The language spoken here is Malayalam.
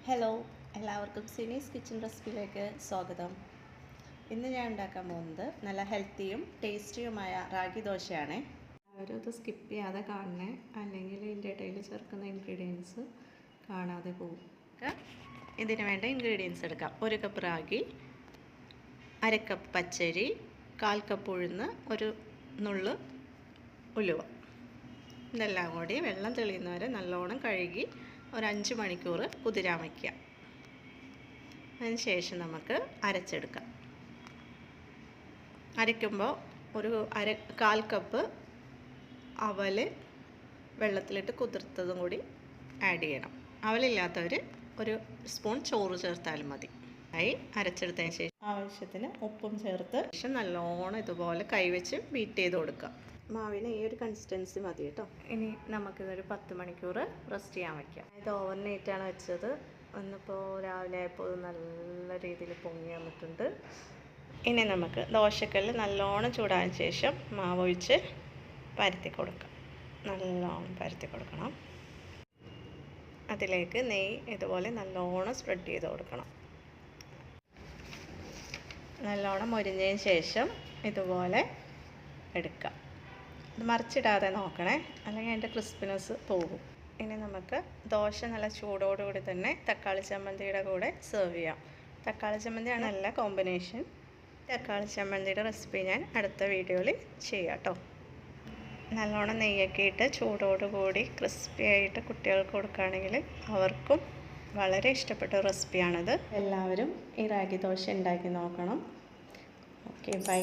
ഹലോ, എല്ലാവർക്കും സിനീസ് കിച്ചൺ റെസിപ്പിയിലേക്ക് സ്വാഗതം. ഇന്ന് ഞാൻ ഉണ്ടാക്കാൻ പോകുന്നത് നല്ല ഹെൽത്തിയും ടേസ്റ്റിയുമായ റാഗി ദോശയാണ്. എല്ലാവരും ഇത് സ്കിപ്പ് ചെയ്യാതെ കാണണേ, അല്ലെങ്കിൽ ഇതിൻ്റെ ഇടയിൽ ചേർക്കുന്ന ഇൻഗ്രീഡിയൻസ് കാണാതെ പോകും. ഇതിന് വേണ്ട ഇൻഗ്രീഡിയൻസ് എടുക്കാം. 1 കപ്പ് റാഗി, 1/2 കപ്പ് പച്ചരി, 1/4 കപ്പ് ഉഴുന്ന്, ഒരു നുള്ള് ഉലുവ. ഇതെല്ലാം കൂടി വെള്ളം തെളിയുന്നവരെ നല്ലോണം കഴുകി ഒരു 5 മണിക്കൂർ കുതിരാൻ വയ്ക്കുക. അതിനുശേഷം നമുക്ക് അരച്ചെടുക്കാം. അരയ്ക്കുമ്പോൾ ഒരു 1/4 കപ്പ് അവൽ വെള്ളത്തിലിട്ട് കുതിർത്തതും കൂടി ആഡ് ചെയ്യണം. അവലില്ലാത്തവർ ഒരു സ്പൂൺ ചോറ് ചേർത്താലും മതി. അരച്ചെടുത്തതിന് ശേഷം ആവശ്യത്തിന് ഉപ്പും ചേർത്ത് ശേഷം നല്ലോണം ഇതുപോലെ കൈവച്ച് ബീറ്റ് ചെയ്ത് കൊടുക്കുക. മാവിന് ഈ ഒരു കൺസിസ്റ്റൻസി മതി കേട്ടോ. ഇനി നമുക്കിതൊരു 10 മണിക്കൂർ റെസ്റ്റ് ചെയ്യാൻ വയ്ക്കാം. ഇത് ഓവർനൈറ്റാണ് വെച്ചത്. ഇന്നിപ്പോൾ രാവിലെ ആയപ്പോൾ നല്ല രീതിയിൽ പൊങ്ങി വന്നിട്ടുണ്ട്. ഇനി നമുക്ക് ദോശക്കല്ല് നല്ലോണം ചൂടായതിന് ശേഷം മാവ് ഒഴിച്ച് പരത്തി കൊടുക്കാം. നല്ലോണം പരത്തി കൊടുക്കണം. അതിലേക്ക് നെയ്യ് ഇതുപോലെ നല്ലോണം സ്പ്രെഡ് ചെയ്ത് കൊടുക്കണം. നല്ലോണം മൊരിഞ്ഞതിന് ശേഷം ഇതുപോലെ എടുക്കാം. ഇത് മറിച്ചിടാതെ നോക്കണേ, അല്ലെങ്കിൽ അതിൻ്റെ ക്രിസ്പിനെസ് പോകും. ഇനി നമുക്ക് ദോശ നല്ല ചൂടോടുകൂടി തന്നെ തക്കാളി ചമ്മന്തിയുടെ കൂടെ സെർവ് ചെയ്യാം. തക്കാളി ചമ്മന്തിയാണ് നല്ല കോമ്പിനേഷൻ. തക്കാളി ചമ്മന്തിയുടെ റെസിപ്പി ഞാൻ അടുത്ത വീഡിയോയിൽ ചെയ്യാം കേട്ടോ. നല്ലോണം നെയ്യൊക്കെ ഇട്ട് ചൂടോടുകൂടി ക്രിസ്പി ആയിട്ട് കുട്ടികൾക്ക് കൊടുക്കുകയാണെങ്കിൽ അവർക്കും വളരെ ഇഷ്ടപ്പെട്ട റെസിപ്പിയാണിത്. എല്ലാവരും ഈ റാഗി ദോശ ഉണ്ടാക്കി നോക്കണം. Okay, by.